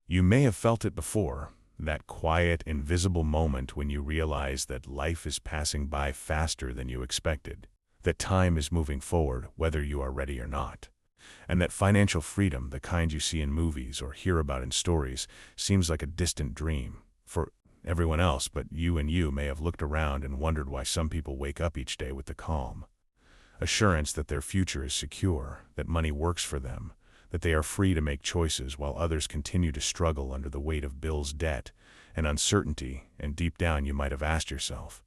You may have felt it before, that quiet, invisible moment when you realize that life is passing by faster than you expected, that time is moving forward whether you are ready or not, and that financial freedom, the kind you see in movies or hear about in stories, seems like a distant dream. For everyone else but you may have looked around and wondered why some people wake up each day with the calm assurance that their future is secure, that money works for them, that they are free to make choices while others continue to struggle under the weight of bills, debt, and uncertainty. And deep down you might have asked yourself,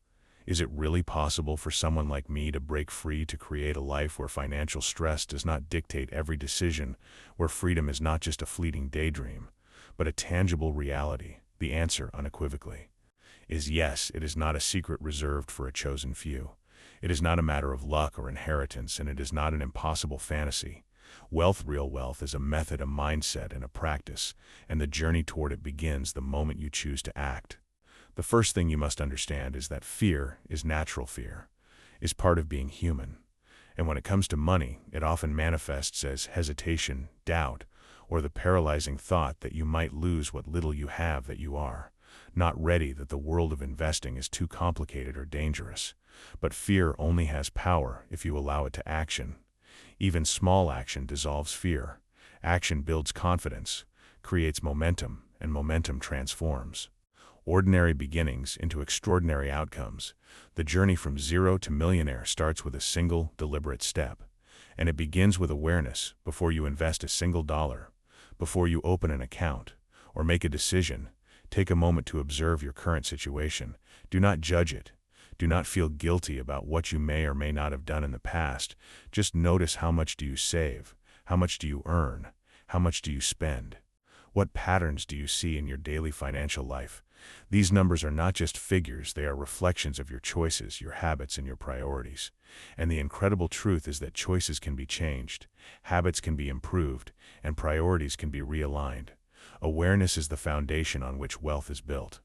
is it really possible for someone like me to break free, to create a life where financial stress does not dictate every decision, where freedom is not just a fleeting daydream, but a tangible reality? The answer, unequivocally, is yes. It is not a secret reserved for a chosen few. It is not a matter of luck or inheritance, and it is not an impossible fantasy. Wealth, real wealth, is a method, a mindset, and a practice, and the journey toward it begins the moment you choose to act. The first thing you must understand is that fear is natural. Fear is part of being human. And when it comes to money, it often manifests as hesitation, doubt, or the paralyzing thought that you might lose what little you have, that you are not ready, that the world of investing is too complicated or dangerous. But fear only has power if you allow it to action. Even small action dissolves fear. Action builds confidence, creates momentum, and momentum transforms ordinary beginnings into extraordinary outcomes. The journey from zero to millionaire starts with a single, deliberate step. And it begins with awareness. Before you invest a single dollar, before you open an account, or make a decision, take a moment to observe your current situation. Do not judge it. Do not feel guilty about what you may or may not have done in the past. Just notice, how much do you save? How much do you earn? How much do you spend? What patterns do you see in your daily financial life? These numbers are not just figures, they are reflections of your choices, your habits, and your priorities. And the incredible truth is that choices can be changed, habits can be improved, and priorities can be realigned. Awareness is the foundation on which wealth is built.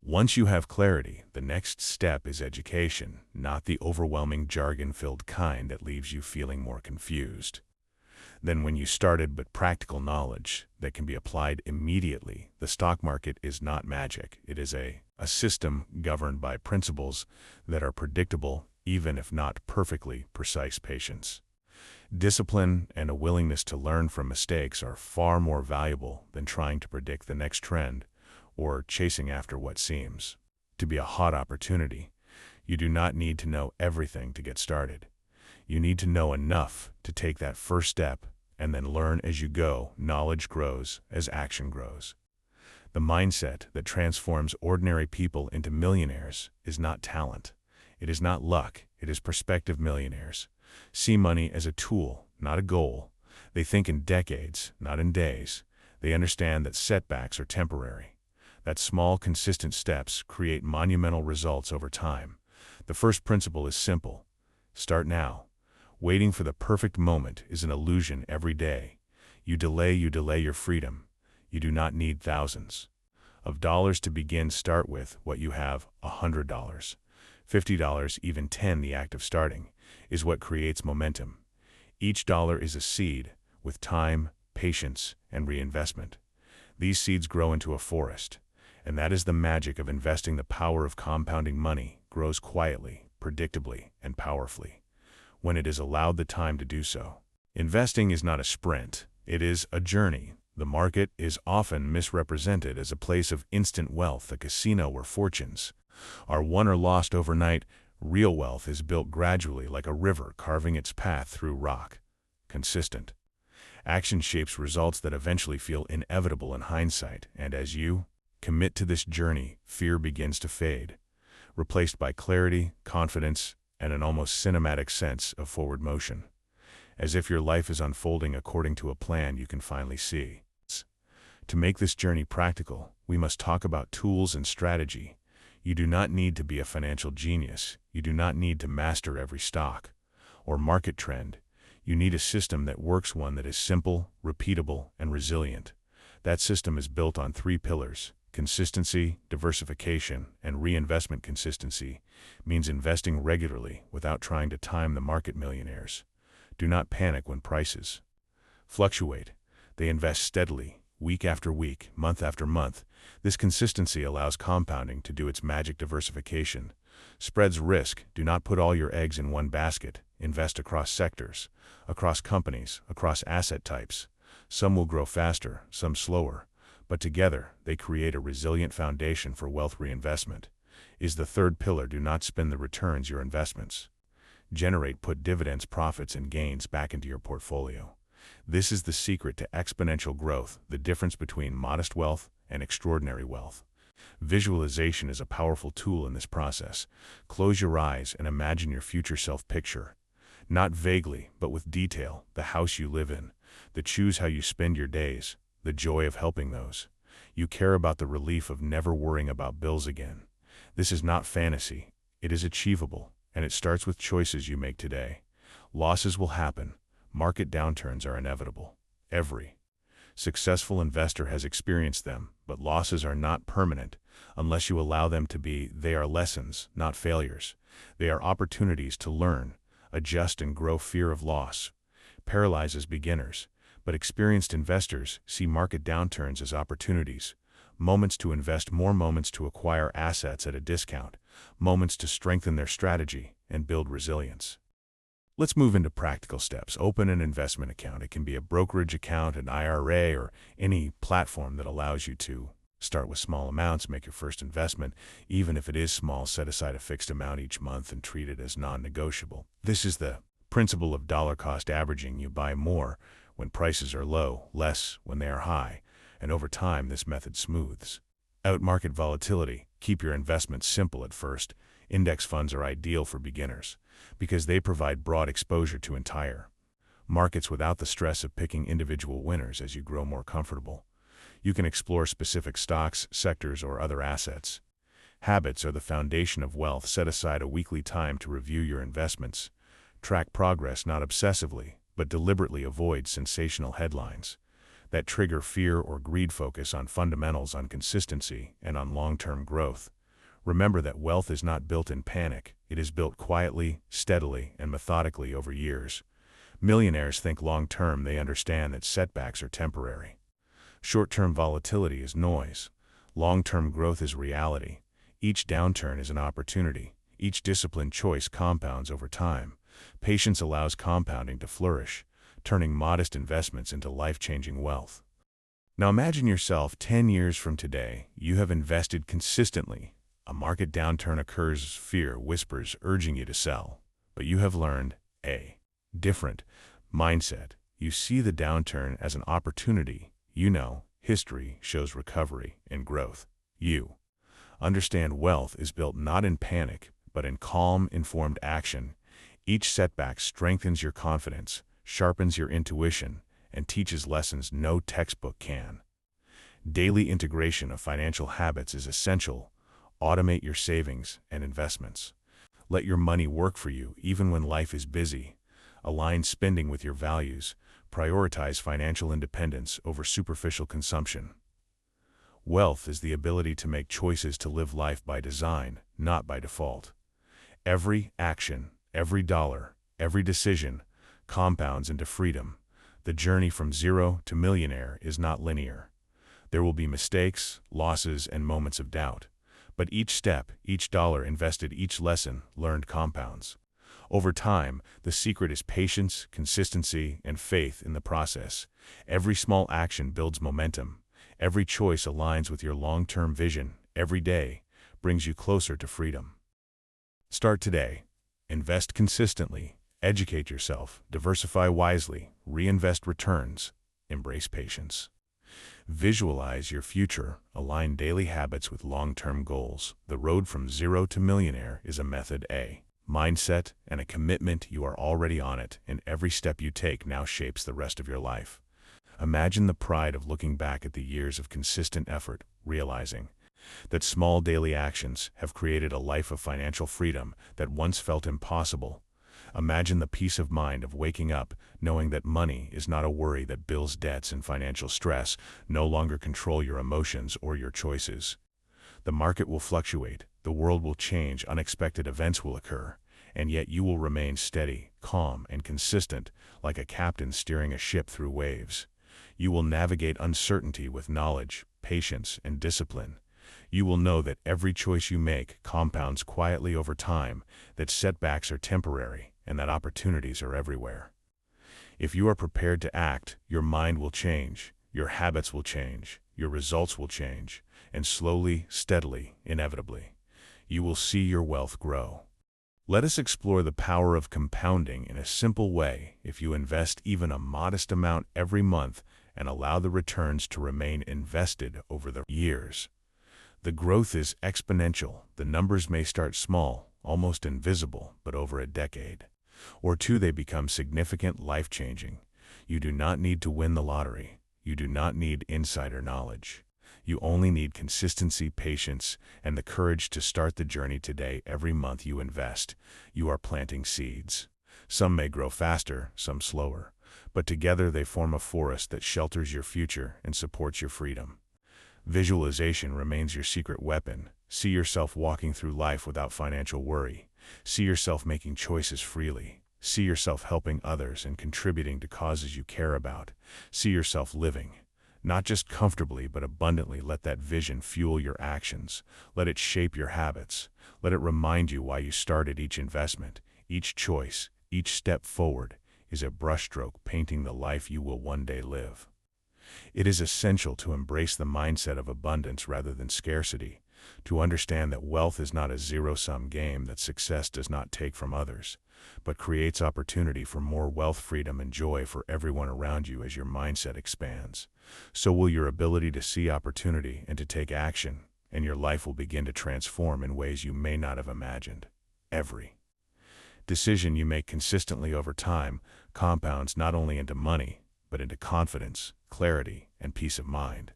Once you have clarity, the next step is education, not the overwhelming jargon-filled kind that leaves you feeling more confused than when you started, but practical knowledge that can be applied immediately. The stock market is not magic. It is a system governed by principles that are predictable, even if not perfectly precise. Patience, discipline, and a willingness to learn from mistakes are far more valuable than trying to predict the next trend or chasing after what seems to be a hot opportunity. You do not need to know everything to get started. You need to know enough to take that first step, and then learn as you go. Knowledge grows as action grows. The mindset that transforms ordinary people into millionaires is not talent. It is not luck. It is perspective. Millionaires see money as a tool, not a goal. They think in decades, not in days. They understand that setbacks are temporary, that small, consistent steps create monumental results over time. The first principle is simple: start now. Waiting for the perfect moment is an illusion. Every day you delay your freedom. You do not need thousands of dollars to begin. Start with what you have: $100, $50, even $10. The act of starting is what creates momentum. Each dollar is a seed. With time, patience, and reinvestment, these seeds grow into a forest. And that is the magic of investing. The power of compounding. Money grows quietly, predictably, and powerfully when it is allowed the time to do so. Investing is not a sprint, it is a journey. The market is often misrepresented as a place of instant wealth, a casino where fortunes are won or lost overnight. Real wealth is built gradually, like a river carving its path through rock. Consistent action shapes results that eventually feel inevitable in hindsight. And as you commit to this journey, fear begins to fade, replaced by clarity, confidence, and an almost cinematic sense of forward motion. As if your life is unfolding according to a plan you can finally see. To make this journey practical, we must talk about tools and strategy. You do not need to be a financial genius. You do not need to master every stock or market trend. You need a system that works, one that is simple, repeatable, and resilient. That system is built on 3 pillars: consistency, diversification, and reinvestment. Consistency means investing regularly without trying to time the market. Millionaires do not panic when prices fluctuate. They invest steadily, week after week, month after month. This consistency allows compounding to do its magic. Diversification spreads risk. Do not put all your eggs in one basket. Invest across sectors, across companies, across asset types. Some will grow faster, some slower, but together they create a resilient foundation for wealth. Reinvestment is the third pillar. Do not spend the returns your investments generate. Put dividends, profits, and gains back into your portfolio. This is the secret to exponential growth, the difference between modest wealth and extraordinary wealth. Visualization is a powerful tool in this process. Close your eyes and imagine your future self. Picture, not vaguely, but with detail, the house you live in, choose how you spend your days, the joy of helping those you care about, the relief of never worrying about bills again. This is not fantasy, it is achievable, and it starts with choices you make today. Losses will happen. Market downturns are inevitable. Every successful investor has experienced them, but losses are not permanent unless you allow them to be. They are lessons, not failures. They are opportunities to learn, adjust, and grow. Fear of loss paralyzes beginners, but experienced investors see market downturns as opportunities, moments to invest more, moments to acquire assets at a discount, moments to strengthen their strategy and build resilience. Let's move into practical steps. Open an investment account. It can be a brokerage account, an IRA, or any platform that allows you to start with small amounts. Make your first investment. Even if it is small, set aside a fixed amount each month and treat it as non-negotiable. This is the principle of dollar cost averaging. You buy more when prices are low, less when they are high, and over time this method smooths out market volatility. Keep your investments simple at first. Index funds are ideal for beginners because they provide broad exposure to entire markets without the stress of picking individual winners. As you grow more comfortable, you can explore specific stocks, sectors, or other assets. Habits are the foundation of wealth. Set aside a weekly time to review your investments. Track progress, not obsessively, but deliberately. Avoid sensational headlines that trigger fear or greed. Focus on fundamentals, on consistency, and on long-term growth. Remember that wealth is not built in panic. It is built quietly, steadily, and methodically over years. Millionaires think long-term. They understand that setbacks are temporary. Short-term volatility is noise. Long-term growth is reality. Each downturn is an opportunity. Each disciplined choice compounds over time. Patience allows compounding to flourish, turning modest investments into life-changing wealth. Now imagine yourself 10 years from today. You have invested consistently. A market downturn occurs. Fear whispers, urging you to sell. But you have learned a different mindset. You see the downturn as an opportunity. You know, history shows recovery and growth. You understand wealth is built not in panic, but in calm, informed action. Each setback strengthens your confidence, sharpens your intuition, and teaches lessons no textbook can. Daily integration of financial habits is essential. Automate your savings and investments. Let your money work for you even when life is busy. Align spending with your values. Prioritize financial independence over superficial consumption. Wealth is the ability to make choices, to live life by design, not by default. Every action, every dollar, every decision compounds into freedom. The journey from zero to millionaire is not linear. There will be mistakes, losses, and moments of doubt. But each step, each dollar invested, each lesson learned compounds. Over time, the secret is patience, consistency, and faith in the process. Every small action builds momentum. Every choice aligns with your long-term vision. Every day brings you closer to freedom. Start today. Invest consistently. Educate yourself. Diversify wisely. Reinvest returns. Embrace patience. Visualize your future. Align daily habits with long-term goals. The road from zero to millionaire is a method, a mindset, and a commitment. You are already on it, and every step you take now shapes the rest of your life. Imagine the pride of looking back at the years of consistent effort, realizing that small daily actions have created a life of financial freedom that once felt impossible. Imagine the peace of mind of waking up, knowing that money is not a worry, that bills, debts, and financial stress no longer control your emotions or your choices. The market will fluctuate, the world will change, unexpected events will occur, and yet you will remain steady, calm, and consistent, like a captain steering a ship through waves. You will navigate uncertainty with knowledge, patience, and discipline. You will know that every choice you make compounds quietly over time, that setbacks are temporary, and that opportunities are everywhere. If you are prepared to act, your mind will change, your habits will change, your results will change, and slowly, steadily, inevitably, you will see your wealth grow. Let us explore the power of compounding in a simple way. If you invest even a modest amount every month and allow the returns to remain invested over the years, the growth is exponential. The numbers may start small, almost invisible, but over a decade or two they become significant, life-changing. You do not need to win the lottery. You do not need insider knowledge. You only need consistency, patience, and the courage to start the journey today. Every month you invest, you are planting seeds. Some may grow faster, some slower, but together they form a forest that shelters your future and supports your freedom. Visualization remains your secret weapon. See yourself walking through life without financial worry. See yourself making choices freely. See yourself helping others and contributing to causes you care about. See yourself living, not just comfortably but abundantly. Let that vision fuel your actions. Let it shape your habits. Let it remind you why you started. Each investment, each choice, each step forward is a brushstroke painting the life you will one day live. It is essential to embrace the mindset of abundance rather than scarcity, to understand that wealth is not a zero-sum game, that success does not take from others, but creates opportunity for more wealth, freedom, and joy for everyone around you. As your mindset expands, so will your ability to see opportunity and to take action, and your life will begin to transform in ways you may not have imagined. Every decision you make consistently over time compounds not only into money, but into confidence, clarity, and peace of mind.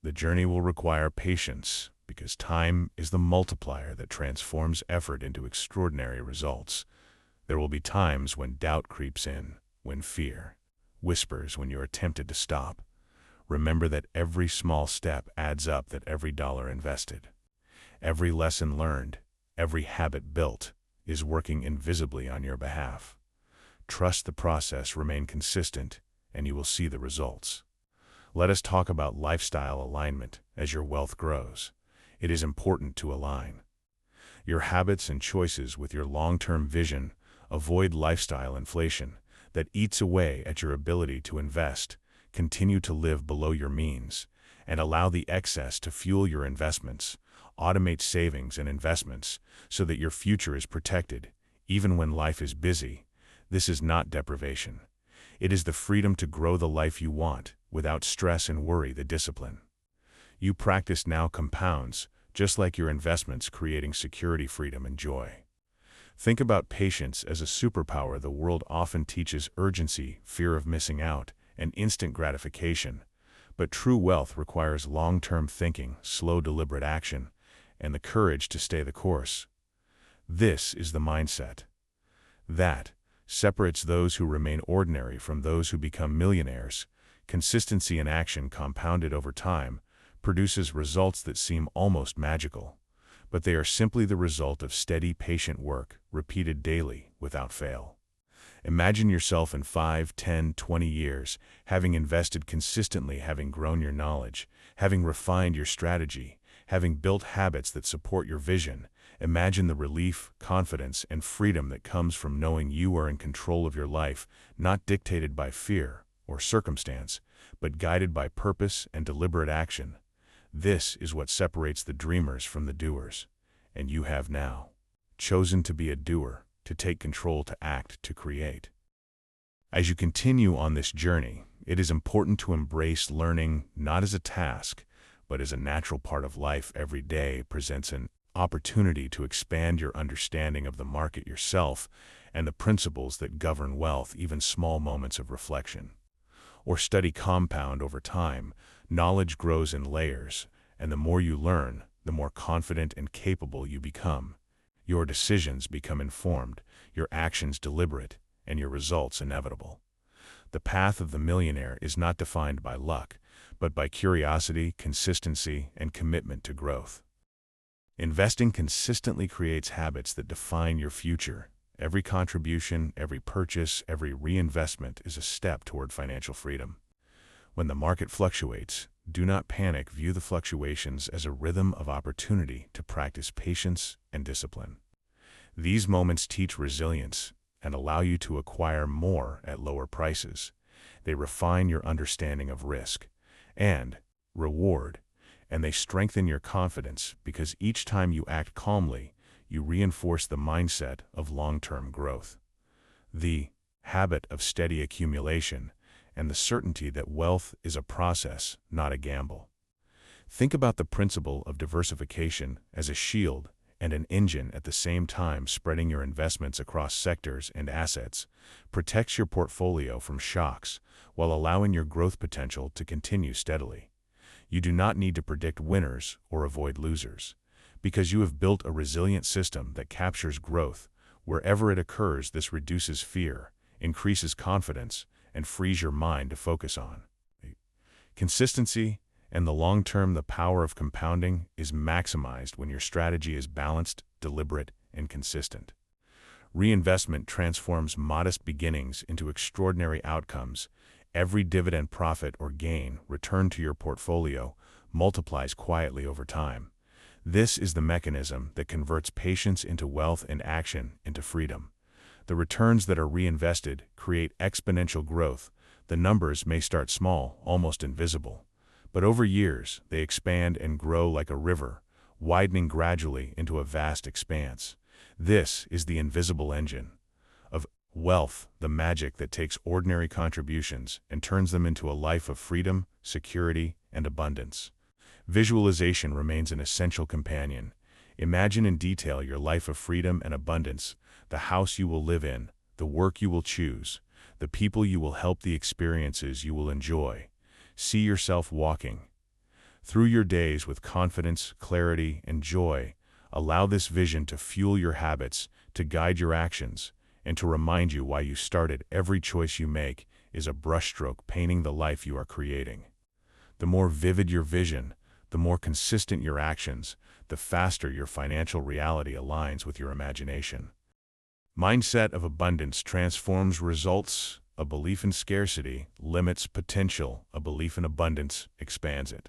The journey will require patience, because time is the multiplier that transforms effort into extraordinary results. There will be times when doubt creeps in, when fear whispers when you are tempted to stop. Remember that every small step adds up, that every dollar invested, every lesson learned, every habit built, is working invisibly on your behalf. Trust the process, remain consistent, and you will see the results. Let us talk about lifestyle alignment. As your wealth grows, it is important to align your habits and choices with your long-term vision. Avoid lifestyle inflation that eats away at your ability to invest. Continue to live below your means and allow the excess to fuel your investments. Automate savings and investments so that your future is protected, even when life is busy. This is not deprivation. It is the freedom to grow the life you want, without stress and worry. The discipline you practice now compounds, just like your investments, creating security, freedom, and joy. Think about patience as a superpower. The world often teaches urgency, fear of missing out, and instant gratification. But true wealth requires long-term thinking, slow, deliberate action, and the courage to stay the course. This is the mindset that separates those who remain ordinary from those who become millionaires. Consistency in action compounded over time produces results that seem almost magical, but they are simply the result of steady, patient work, repeated daily, without fail. Imagine yourself in 5, 10, 20 years, having invested consistently, having grown your knowledge, having refined your strategy, having built habits that support your vision. Imagine the relief, confidence, and freedom that comes from knowing you are in control of your life, not dictated by fear or circumstance, but guided by purpose and deliberate action. This is what separates the dreamers from the doers, and you have now chosen to be a doer, to take control, to act, to create. As you continue on this journey, it is important to embrace learning not as a task, but as a natural part of life. Every day presents an opportunity to expand your understanding of the market, yourself, and the principles that govern wealth. Even small moments of reflection or study compound over time. Knowledge grows in layers, and the more you learn, the more confident and capable you become. Your decisions become informed, your actions deliberate, and your results inevitable. The path of the millionaire is not defined by luck, but by curiosity, consistency, and commitment to growth. Investing consistently creates habits that define your future. Every contribution, every purchase, every reinvestment is a step toward financial freedom. When the market fluctuates, do not panic. View the fluctuations as a rhythm of opportunity to practice patience and discipline. These moments teach resilience and allow you to acquire more at lower prices. They refine your understanding of risk and reward, and they strengthen your confidence because each time you act calmly, you reinforce the mindset of long-term growth. The habit of steady accumulation and the certainty that wealth is a process, not a gamble. Think about the principle of diversification as a shield and an engine at the same time. Spreading your investments across sectors and assets protects your portfolio from shocks while allowing your growth potential to continue steadily. You do not need to predict winners or avoid losers, because you have built a resilient system that captures growth wherever it occurs. This reduces fear, increases confidence, and frees your mind to focus on consistency and the long term. The power of compounding is maximized when your strategy is balanced, deliberate, and consistent. Reinvestment transforms modest beginnings into extraordinary outcomes. Every dividend, profit, or gain returned to your portfolio multiplies quietly over time. This is the mechanism that converts patience into wealth and action into freedom. The returns that are reinvested create exponential growth. The numbers may start small, almost invisible, but over years they expand and grow like a river, widening gradually into a vast expanse. This is the invisible engine of wealth, the magic that takes ordinary contributions and turns them into a life of freedom, security, and abundance. Visualization remains an essential companion. Imagine in detail your life of freedom and abundance, the house you will live in, the work you will choose, the people you will help, the experiences you will enjoy. See yourself walking through your days with confidence, clarity, and joy. Allow this vision to fuel your habits, to guide your actions, and to remind you why you started. Every choice you make is a brushstroke painting the life you are creating. The more vivid your vision, the more consistent your actions, the faster your financial reality aligns with your imagination. Mindset of abundance transforms results. A belief in scarcity limits potential. A belief in abundance expands it.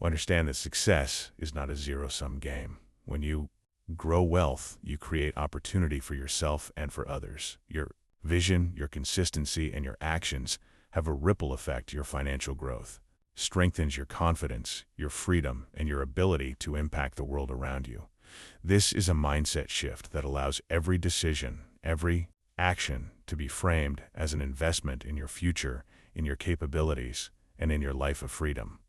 Understand that success is not a zero-sum game. When you grow wealth, you create opportunity for yourself and for others. Your vision, your consistency, and your actions have a ripple effect. Your financial growth strengthens your confidence, your freedom, and your ability to impact the world around you. This is a mindset shift that allows every decision, every action to be framed as an investment in your future, in your capabilities, and in your life of freedom.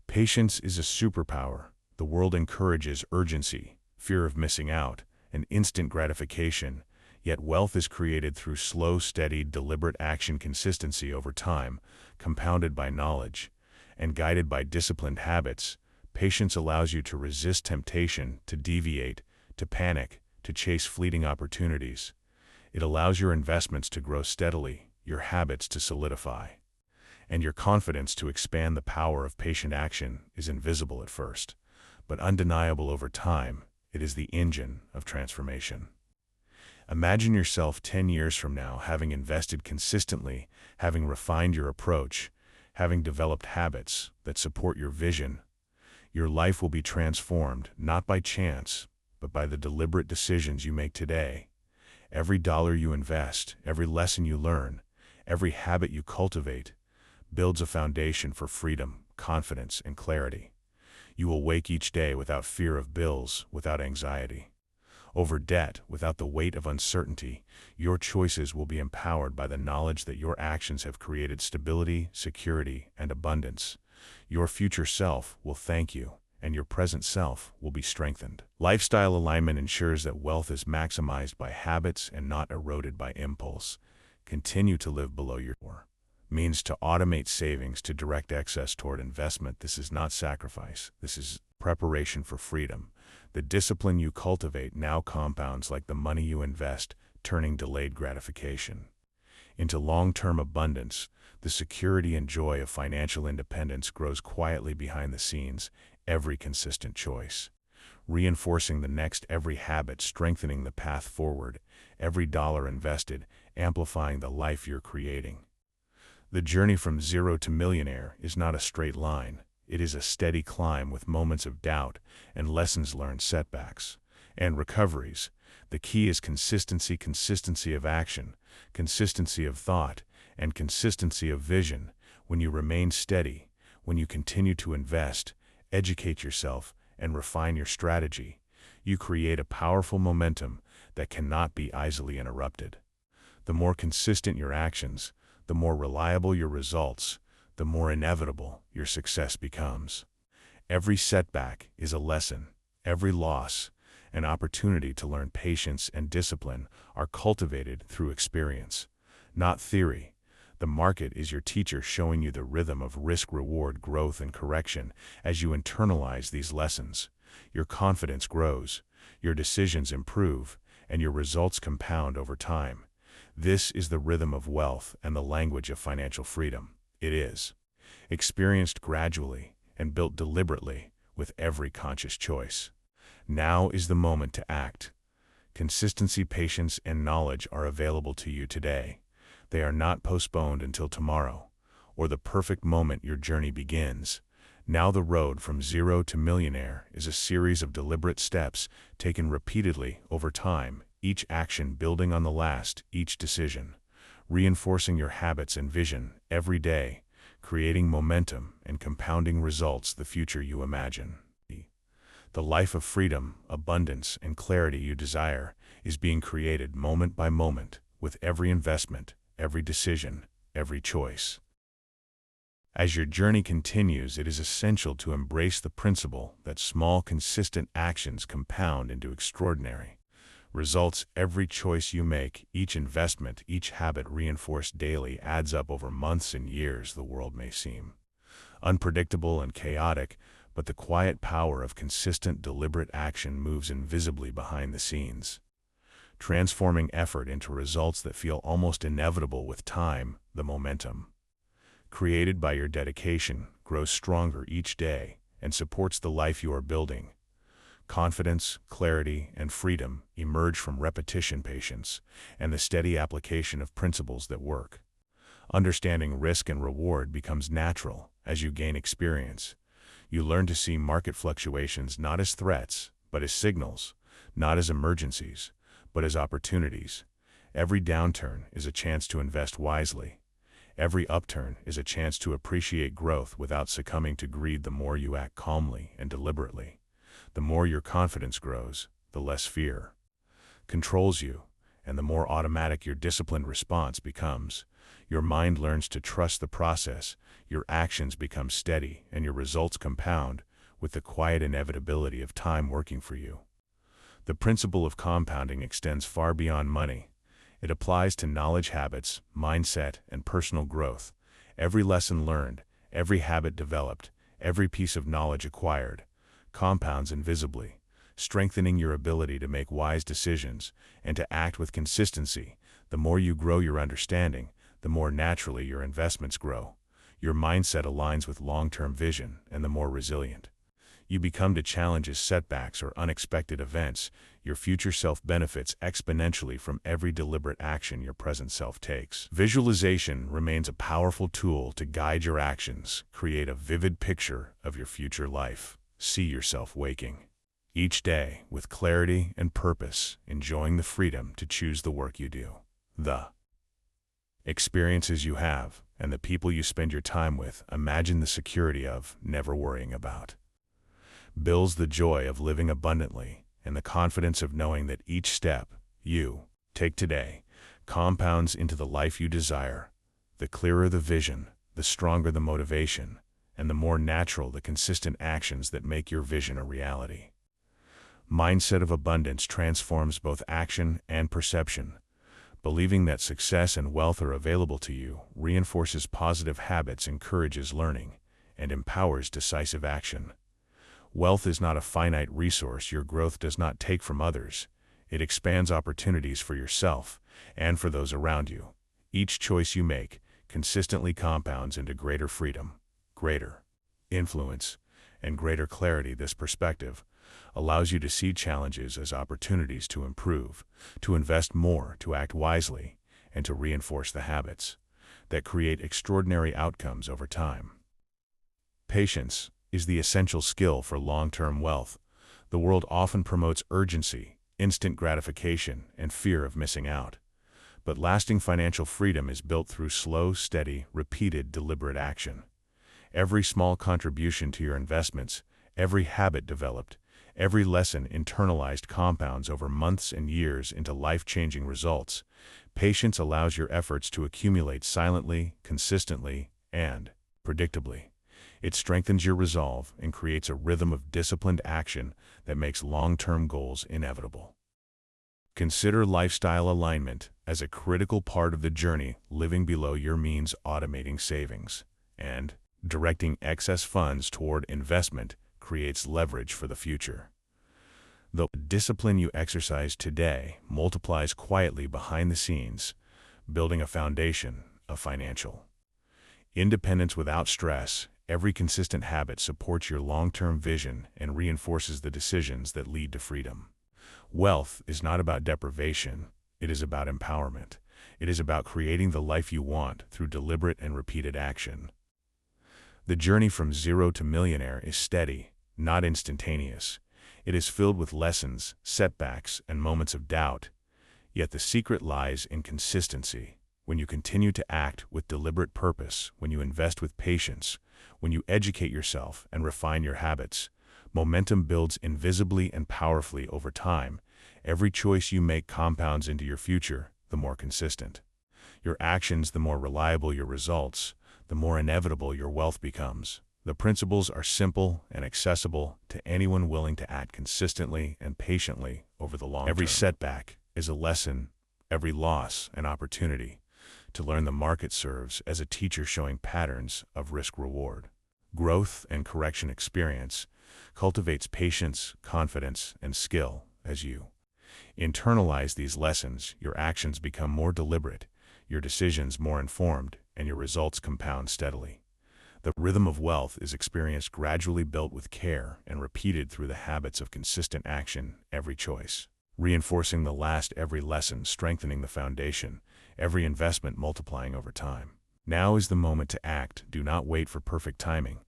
Patience is a superpower. The world encourages urgency, fear of missing out, and instant gratification, yet wealth is created through slow, steady, deliberate action. Consistency over time, compounded by knowledge, and guided by disciplined habits. Patience allows you to resist temptation, to deviate, to panic, to chase fleeting opportunities. It allows your investments to grow steadily, your habits to solidify, and your confidence to expand. The power of patient action is invisible at first, but undeniable over time. It is the engine of transformation. Imagine yourself 10 years from now, having invested consistently, having refined your approach, having developed habits that support your vision. Your life will be transformed, not by chance, but by the deliberate decisions you make today. Every dollar you invest, every lesson you learn, every habit you cultivate, builds a foundation for freedom, confidence, and clarity. You will wake each day without fear of bills, without anxiety over debt, without the weight of uncertainty. Your choices will be empowered by the knowledge that your actions have created stability, security, and abundance. Your future self will thank you, and your present self will be strengthened. Lifestyle alignment ensures that wealth is maximized by habits and not eroded by impulse. Continue to live below your means. To automate savings, to direct excess toward investment. This is not sacrifice. This is preparation for freedom. The discipline you cultivate now compounds like the money you invest, turning delayed gratification into long-term abundance. The security and joy of financial independence grows quietly behind the scenes. Every consistent choice reinforcing the next, every habit strengthening the path forward, every dollar invested amplifying the life you're creating. The journey from zero to millionaire is not a straight line. It is a steady climb with moments of doubt and lessons learned, setbacks and recoveries. The key is consistency, consistency of action, consistency of thought, and consistency of vision. When you remain steady, when you continue to invest, educate yourself, and refine your strategy, you create a powerful momentum that cannot be easily interrupted. The more consistent your actions, the more reliable your results, the more inevitable your success becomes. Every setback is a lesson. Every loss, an opportunity to learn. Patience and discipline are cultivated through experience, not theory. The market is your teacher, showing you the rhythm of risk, reward, growth, and correction. As you internalize these lessons, your confidence grows, your decisions improve, and your results compound over time. This is the rhythm of wealth and the language of financial freedom. It is experienced gradually and built deliberately with every conscious choice. Now is the moment to act. Consistency, patience, and knowledge are available to you today. They are not postponed until tomorrow, or the perfect moment your journey begins. Now the road from zero to millionaire is a series of deliberate steps taken repeatedly over time, each action building on the last, each decision reinforcing your habits and vision every day, creating momentum and compounding results. The future you imagine, the life of freedom, abundance, and clarity you desire, is being created moment by moment with every investment, every decision, every choice. As your journey continues, it is essential to embrace the principle that small, consistent actions compound into extraordinary results. Every choice you make, each investment, each habit reinforced daily adds up over months and years. The world may seem unpredictable and chaotic, but the quiet power of consistent, deliberate action moves invisibly behind the scenes, transforming effort into results that feel almost inevitable. With time, the momentum created by your dedication grows stronger each day and supports the life you are building. Confidence, clarity, and freedom emerge from repetition, patience, and the steady application of principles that work. Understanding risk and reward becomes natural as you gain experience. You learn to see market fluctuations not as threats, but as signals, not as emergencies, but as opportunities. Every downturn is a chance to invest wisely. Every upturn is a chance to appreciate growth without succumbing to greed. The more you act calmly and deliberately, the more your confidence grows, the less fear controls you, and the more automatic your disciplined response becomes. Your mind learns to trust the process, your actions become steady, and your results compound with the quiet inevitability of time working for you. The principle of compounding extends far beyond money. It applies to knowledge, habits, mindset, and personal growth. Every lesson learned, every habit developed, every piece of knowledge acquired compounds invisibly, strengthening your ability to make wise decisions and to act with consistency. The more you grow your understanding, the more naturally your investments grow. Your mindset aligns with long-term vision, and the more resilient you become to challenges, setbacks, or unexpected events. Your future self benefits exponentially from every deliberate action your present self takes. Visualization remains a powerful tool to guide your actions. Create a vivid picture of your future life. See yourself waking each day with clarity and purpose, enjoying the freedom to choose the work you do, the experiences you have, and the people you spend your time with. Imagine the security of never worrying about bills, the joy of living abundantly, and the confidence of knowing that each step you take today compounds into the life you desire. The clearer the vision, the stronger the motivation, and the more natural the consistent actions that make your vision a reality. Mindset of abundance transforms both action and perception. Believing that success and wealth are available to you reinforces positive habits, encourages learning, and empowers decisive action. Wealth is not a finite resource. Your growth does not take from others. It expands opportunities for yourself and for those around you. Each choice you make consistently compounds into greater freedom, greater influence, and greater clarity. This perspective allows you to see challenges as opportunities to improve, to invest more, to act wisely, and to reinforce the habits that create extraordinary outcomes over time. Patience is the essential skill for long-term wealth. The world often promotes urgency, instant gratification, and fear of missing out. But lasting financial freedom is built through slow, steady, repeated, deliberate action. Every small contribution to your investments, every habit developed, every lesson internalized compounds over months and years into life-changing results. Patience allows your efforts to accumulate silently, consistently, and predictably. It strengthens your resolve and creates a rhythm of disciplined action that makes long-term goals inevitable. Consider lifestyle alignment as a critical part of the journey. Living below your means, automating savings, and directing excess funds toward investment creates leverage for the future. The discipline you exercise today multiplies quietly behind the scenes, building a foundation of financial independence without stress. Every consistent habit supports your long-term vision and reinforces the decisions that lead to freedom. Wealth is not about deprivation, it is about empowerment. It is about creating the life you want through deliberate and repeated action. The journey from zero to millionaire is steady, not instantaneous. It is filled with lessons, setbacks, and moments of doubt. Yet the secret lies in consistency. When you continue to act with deliberate purpose, when you invest with patience, when you educate yourself and refine your habits, momentum builds invisibly and powerfully over time. Every choice you make compounds into your future, the more consistent your actions, the more reliable your results, the more inevitable your wealth becomes. The principles are simple and accessible to anyone willing to act consistently and patiently over the long term. Every setback is a lesson, every loss an opportunity to learn. The market serves as a teacher showing patterns of risk-reward. Growth and correction experience cultivates patience, confidence, and skill. As you internalize these lessons, your actions become more deliberate, your decisions more informed, and your results compound steadily. The rhythm of wealth is experienced gradually, built with care and repeated through the habits of consistent action. Every choice reinforcing the last, every lesson strengthening the foundation, every investment multiplying over time. Now is the moment to act. Do not wait for perfect timing.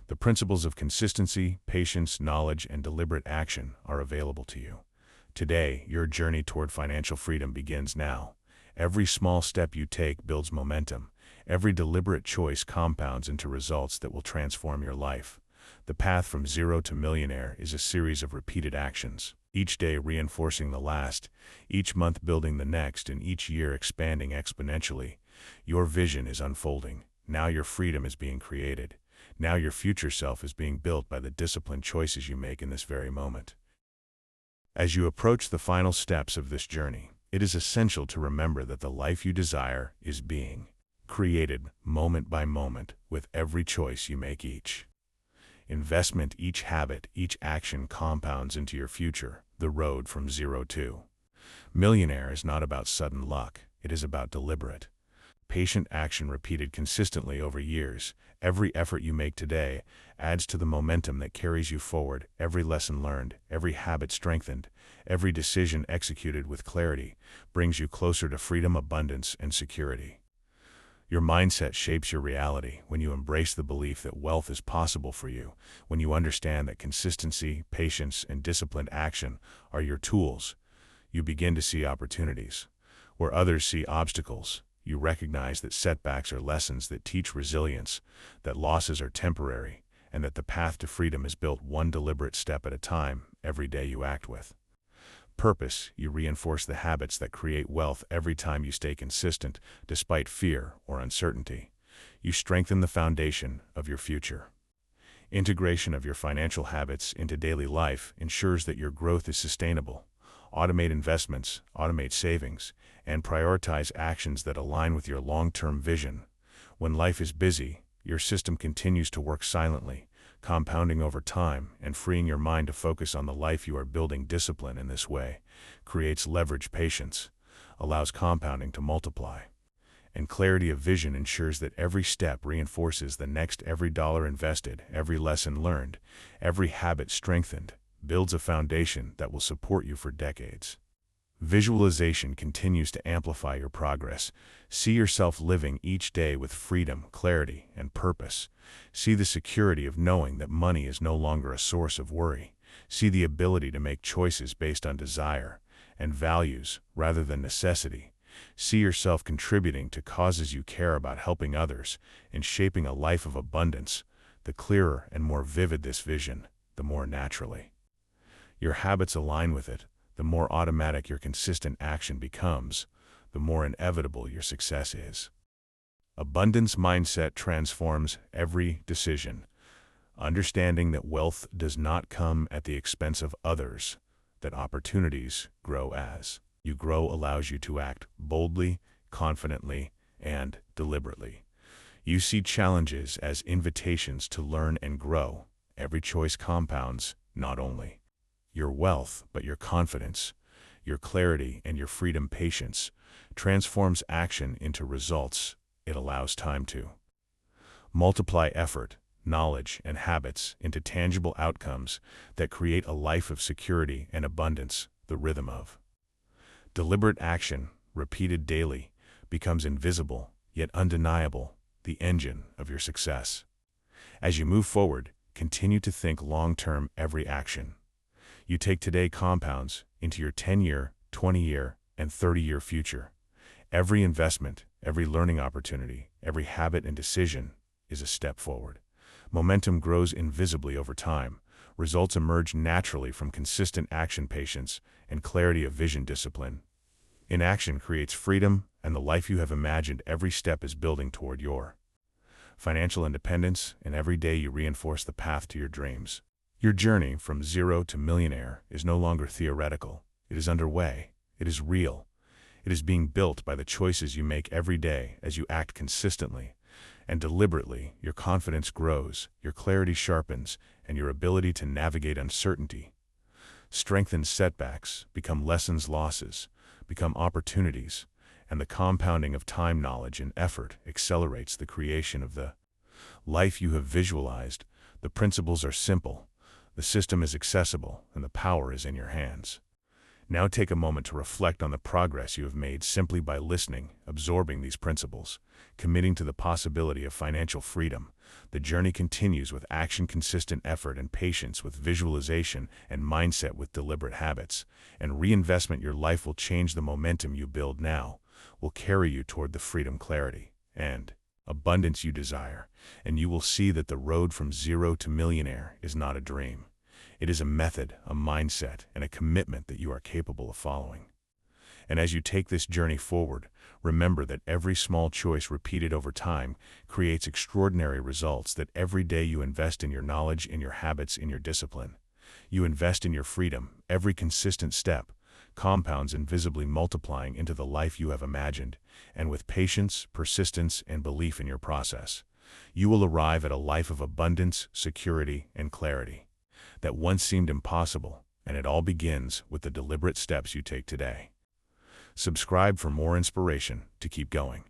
The principles of consistency, patience, knowledge, and deliberate action are available to you. Today, your journey toward financial freedom begins now. Every small step you take builds momentum. Every deliberate choice compounds into results that will transform your life. The path from zero to millionaire is a series of repeated actions, each day reinforcing the last, each month building the next, and each year expanding exponentially. Your vision is unfolding. Now your freedom is being created. Now your future self is being built by the disciplined choices you make in this very moment. As you approach the final steps of this journey, it is essential to remember that the life you desire is being created moment by moment with every choice you make. Each investment, each habit, each action compounds into your future. The road from zero to millionaire is not about sudden luck. It is about deliberate, patient action repeated consistently over years. Every effort you make today adds to the momentum that carries you forward. Every lesson learned, every habit strengthened, every decision executed with clarity brings you closer to freedom, abundance, and security. Your mindset shapes your reality. When you embrace the belief that wealth is possible for you, when you understand that consistency, patience, and disciplined action are your tools, you begin to see opportunities where others see obstacles. You recognize that setbacks are lessons that teach resilience, that losses are temporary, and that the path to freedom is built one deliberate step at a time. Every day you act with purpose, you reinforce the habits that create wealth. Every time you stay consistent, despite fear or uncertainty, you strengthen the foundation of your future. Integration of your financial habits into daily life ensures that your growth is sustainable. Automate investments, automate savings, and prioritize actions that align with your long-term vision. When life is busy, your system continues to work silently, compounding over time and freeing your mind to focus on the life you are building. Discipline in this way creates leverage. Patience allows compounding to multiply, and clarity of vision ensures that every step reinforces the next. Every dollar invested, every lesson learned, every habit strengthened builds a foundation that will support you for decades. Visualization continues to amplify your progress. See yourself living each day with freedom, clarity, and purpose. See the security of knowing that money is no longer a source of worry. See the ability to make choices based on desire and values rather than necessity. See yourself contributing to causes you care about, helping others, and shaping a life of abundance. The clearer and more vivid this vision, the more naturally your habits align with it, the more automatic your consistent action becomes, the more inevitable your success is. Abundance mindset transforms every decision. Understanding that wealth does not come at the expense of others, that opportunities grow as you grow allows you to act boldly, confidently, and deliberately. You see challenges as invitations to learn and grow. Every choice compounds not only your wealth, but your confidence, your clarity, and your freedom. Patience transforms action into results. It allows time to multiply effort, knowledge, and habits into tangible outcomes that create a life of security and abundance. The rhythm of deliberate action, repeated daily, becomes invisible, yet undeniable, the engine of your success. As you move forward, continue to think long-term. Every action you take today compounds into your 10-year, 20-year, and 30-year future. Every investment, every learning opportunity, every habit and decision is a step forward. Momentum grows invisibly over time. Results emerge naturally from consistent action. Patience and clarity of vision. Discipline in action creates freedom and the life you have imagined. Every step is building toward your financial independence, and every day you reinforce the path to your dreams. Your journey from zero to millionaire is no longer theoretical. It is underway. It is real. It is being built by the choices you make every day. As you act consistently and deliberately, your confidence grows, your clarity sharpens, and your ability to navigate uncertainty strengthens. Setbacks become lessons, losses become opportunities, and the compounding of time, knowledge, and effort accelerates the creation of the life you have visualized. The principles are simple, the system is accessible, and the power is in your hands. Now take a moment to reflect on the progress you have made simply by listening, absorbing these principles, committing to the possibility of financial freedom. The journey continues with action, consistent effort, and patience, with visualization and mindset, with deliberate habits and reinvestment. Your life will change. The momentum you build now will carry you toward the freedom, clarity, and abundance you desire, and you will see that the road from zero to millionaire is not a dream. It is a method, a mindset, and a commitment that you are capable of following. And as you take this journey forward, remember that every small choice repeated over time creates extraordinary results. That every day you invest in your knowledge, in your habits, in your discipline, you invest in your freedom. Every consistent step compounds, invisibly multiplying into the life you have imagined. And with patience, persistence, and belief in your process, you will arrive at a life of abundance, security, and clarity that once seemed impossible. And it all begins with the deliberate steps you take today. Subscribe for more inspiration to keep going.